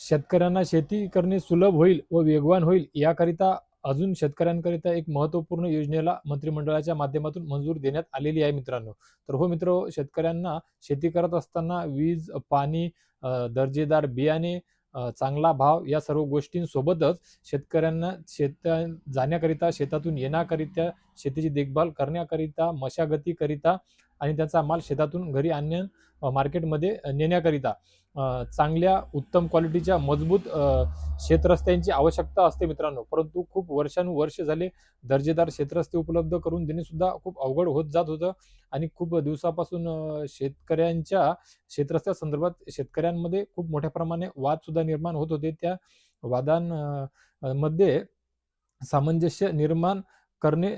शेतकऱ्यांना शेती करणे सुलभ होईल व वेगवान होईल याकरिता अजून शेतकऱ्यांकरिता एक महत्त्वपूर्ण योजनेला मंत्रिमंडळाच्या माध्यमातून मंजूरी देण्यात आलेली आहे मित्रांनो. तर हो मित्र, शेतकऱ्यांना शेती करत असताना वीज, पाणी, दर्जेदार बियाणे, चांगला भाव या सर्व गोष्टींसोबतच शेतकऱ्यांना जाण्याकरिता, शेतातून येण्याकरिता, शेतीची देखभाल करण्याकरिता, मशागतीकरिता आणि त्याचा माल शेतातून घरी मार्केटमध्ये नेण्याकरिता चांगल्या उत्तम क्वालिटीच्या मजबूत शेतरस्त्यांची आवश्यकता असते मित्रांनो. परंतु खूप वर्षानुवर्ष झाले दर्जेदार शेतरस्ते उपलब्ध करून देणे सुद्धा खूप अवघड होत जात होतं आणि खूप दिवसापासून शेतकऱ्यांच्या शेतरस्त्या संदर्भात शेतकऱ्यांमध्ये खूप मोठ्या प्रमाणे वाद सुद्धा निर्माण होत होते. त्या वादांमध्ये सामंजस्य निर्माण करणे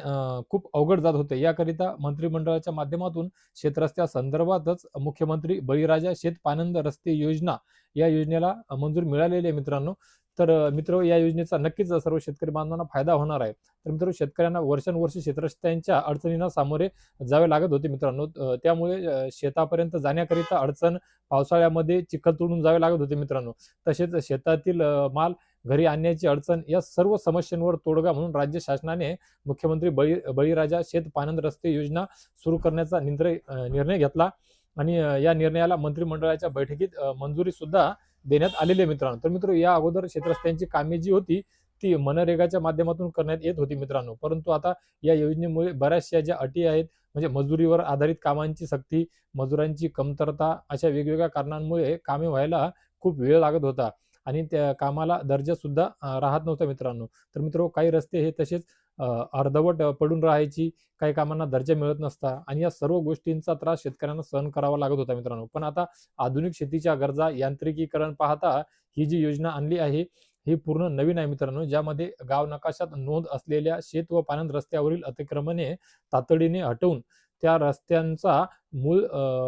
खूप अवघड जात होते. याकरिता मंत्रिमंडळाच्या माध्यमातून शेतरस्त्या संदर्भातच मुख्यमंत्री बळीराजा शेत पानंद रस्ते योजना या योजनेला मंजूर मिळालेली आहे मित्रांनो. तर मित्र, या योजनेचा नक्कीच सर्व शेतकरी बांधवांना फायदा होणार आहे. तर मित्र, शेतकऱ्यांना वर्षानुवर्षे शेतरस्त्यांच्या अडचणींना सामोरे जावे लागत होते मित्रांनो. त्यामुळे शेतापर्यंत जाण्याकरिता अडचण, पावसाळ्यामध्ये चिखल तोडून जावे लागत होते मित्रांनो. तसेच शेतातील माल घरी आणण्याची अडचण, या सर्व समस्यांवर तोडगा म्हणून राज्य शासनाने मुख्यमंत्री बळीराजा शेत पानंद रस्ते योजना सुरू करण्याचा निर्णय घेतला आणि या निर्णयाला मंत्रिमंडळाच्या बैठकीत मंजुरी सुद्धा देण्यात आलेली आहे मित्रांनो. तर मित्र, या अगोदर शेतरस्त्यांची कामे जी होती ती मनरेगाच्या माध्यमातून करण्यात येत होती मित्रांनो. परंतु आता या योजनेमुळे बऱ्याचशा ज्या अटी आहेत, म्हणजे मजुरीवर आधारित कामांची सक्ती, मजुरांची कमतरता, अशा वेगवेगळ्या कारणांमुळे कामे व्हायला खूप वेळ लागत होता आणि त्या कामाला दर्जा सुद्धा राहत नव्हता मित्रांनो. तर मित्र, काही रस्ते हे तसेच अर्धवट पडून राहायची, काही कामांना दर्जा मिळत नसता आणि या सर्व गोष्टींचा त्रास शेतकऱ्यांना सहन करावा लागत होता मित्रांनो. पण आता आधुनिक शेतीच्या गरजा, यांत्रिकीकरण पाहता ही जी योजना आणली आहे ही पूर्ण नवीन आहे मित्रांनो. ज्यामध्ये गाव नकाशात नोंद असलेल्या शेत व पानंद रस्त्यावरील अतिक्रमणे तातडीने हटवून त्या रस्त्यांचा मूळ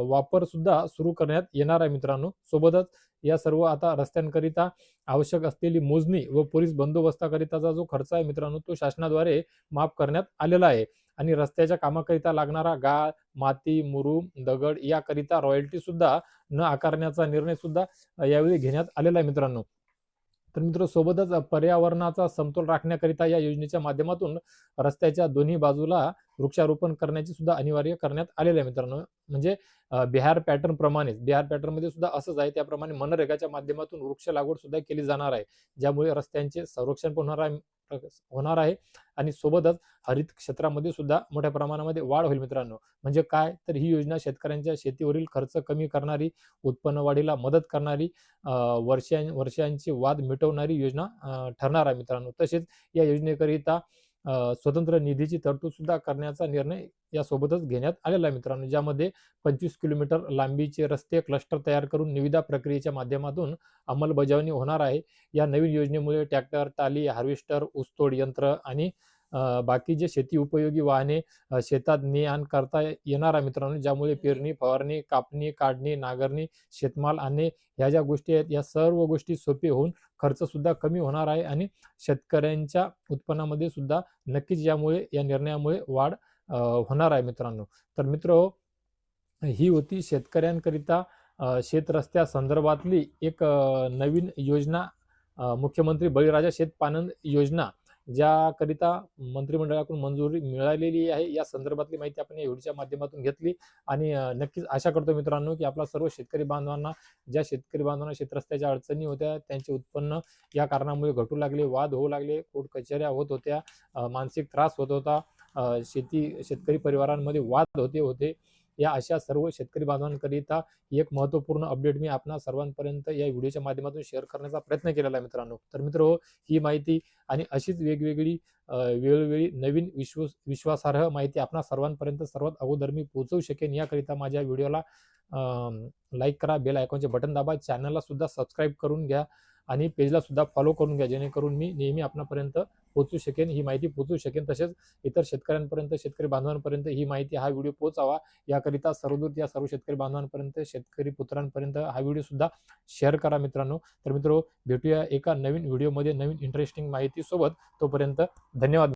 वापर सुद्धा सुरू करण्यात येणार आहे मित्रांनो. सोबतच या सर्व आता रस्त्यांकरिता आवश्यक असलेली मोजणी व पोलीस बंदोबस्ताकरिताचा जो खर्च आहे मित्रांनो, तो शासनाद्वारे माफ करण्यात आलेला आहे आणि रस्त्याच्या कामाकरिता लागणारा गाळ, माती, मुरुम, दगड याकरिता रॉयल्टी सुद्धा न आकारण्याचा निर्णय सुद्धा यावेळी घेण्यात आलेला आहे मित्रांनो. तर मित्र, सोबतच पर्यावरणाचा समतोल राखण्याकरिता या योजनेच्या माध्यमातून रस्त्याच्या दोन्ही बाजूला वृक्षारोपण करण्याची सुद्धा अनिवार्य करण्यात आलेलं आहे मित्रांनो. म्हणजे बिहार पॅटर्न प्रमाणेच, बिहार पॅटर्न मध्ये सुद्धा असंच आहे, त्याप्रमाणे मनरेगाच्या माध्यमातून वृक्ष लागवड सुद्धा केली जाणार आहे, ज्यामुळे रस्त्यांचे संरक्षण पण होणार आहे आणि सोबतच हरित क्षेत्रामध्ये सुद्धा मोठ्या प्रमाणामध्ये वाढ होईल मित्रांनो. म्हणजे काय, तर ही योजना शेतकऱ्यांच्या शेतीवरील खर्च कमी करणारी, उत्पन्न वाढीला मदत करणारी, वर्षांची वाद मिटवणारी योजना ठरणार आहे मित्रांनो. तसेच या योजनेकरिता स्वतंत्र निधीची तरतूद सुद्धा करण्याचा निर्णय यासोबतच घेण्यात आलेला आहे मित्रांनो. ज्यामध्ये 25 किलोमीटर लांबीचे रस्ते क्लस्टर तयार करून निविदा प्रक्रियेच्या माध्यमातून अंमलबजावणी होणार आहे. या नवीन योजनेमुळे ट्रॅक्टर, टाली, हार्वेस्टर, ऊसतोड यंत्र आणि बाकी जे शेती उपयोगी वाहने शेतात ने-आण करता येणार आहे मित्रांनो. ज्यामुळे पेरणी, फवारणी, कापणी, काढणी, नांगरणी, शेतमाल आणणे ह्या ज्या गोष्टी आहेत, या सर्व गोष्टी सोपे होऊन खर्च सुद्धा कमी होणार आहे आणि शेतकऱ्यांच्या उत्पन्नामध्ये सुद्धा नक्कीच या निर्णयामुळे वाढ होणार आहे मित्रांनो. तर मित्र, ही होती शेतकऱ्यांकरिता शेत रस्त्या संदर्भातली एक नवीन योजना, मुख्यमंत्री बळीराजा शेत पानंद योजना, ज्याकरिता मंत्रिमंडळाकडून मंजुरी मिळालेली आहे. या संदर्भातली माहिती आपण या व्हिडिओच्या माध्यमातून घेतली आणि नक्कीच आशा करतो मित्रांनो की आपला सर्व शेतकरी बांधवांना, ज्या शेतकरी बांधवांना शेतरस्त्याच्या अडचणी होत्या, त्यांचे उत्पन्न या कारणामुळे घटू लागले, वाद होऊ लागले, कोर्ट कचऱ्या होत होत्या, मानसिक त्रास होत होता, शेतकरी परिवारांमध्ये वाद होते, या अशा सर्व शेतकरी बांधवांकरिता एक महत्त्वपूर्ण अपडेट मी आपणा सर्वांपर्यंत या व्हिडिओच्या माध्यमातून शेअर करण्याचा प्रयत्न केलेला आहे मित्रांनो. तर मित्र, ही माहिती आणि अशीच वेगवेगळी वेळोवेळी नवीन विश्वासार्ह माहिती आपणा सर्वांपर्यंत सर्वात अगोदर मी पोहोचवू शकेन, याकरिता माझ्या व्हिडिओला लाईक करा, बेल आयकॉनचे बटन दाबा, चॅनलला सुद्धा सबस्क्राईब करून घ्या आणि पेजला सुद्धा फॉलो करून घ्या, जेणेकरून मी नेहमी आपणापर्यंत पोहोचू शकेन, ही माहिती पोहोचू शकेन. तसेच इतर शेतकऱ्यांपर्यंत, शेतकरी बांधवांपर्यंत ही माहिती, हा व्हिडिओ पोहोचावा, याकरिता सर्वदूर या सर्व शेतकरी बांधवांपर्यंत, शेतकरी पुत्रांपर्यंत हा व्हिडिओ सुद्धा शेअर करा मित्रांनो. तर मित्र, भेटूया एका नवीन व्हिडिओमध्ये नवीन इंटरेस्टिंग माहिती सोबत. तोपर्यंत धन्यवाद.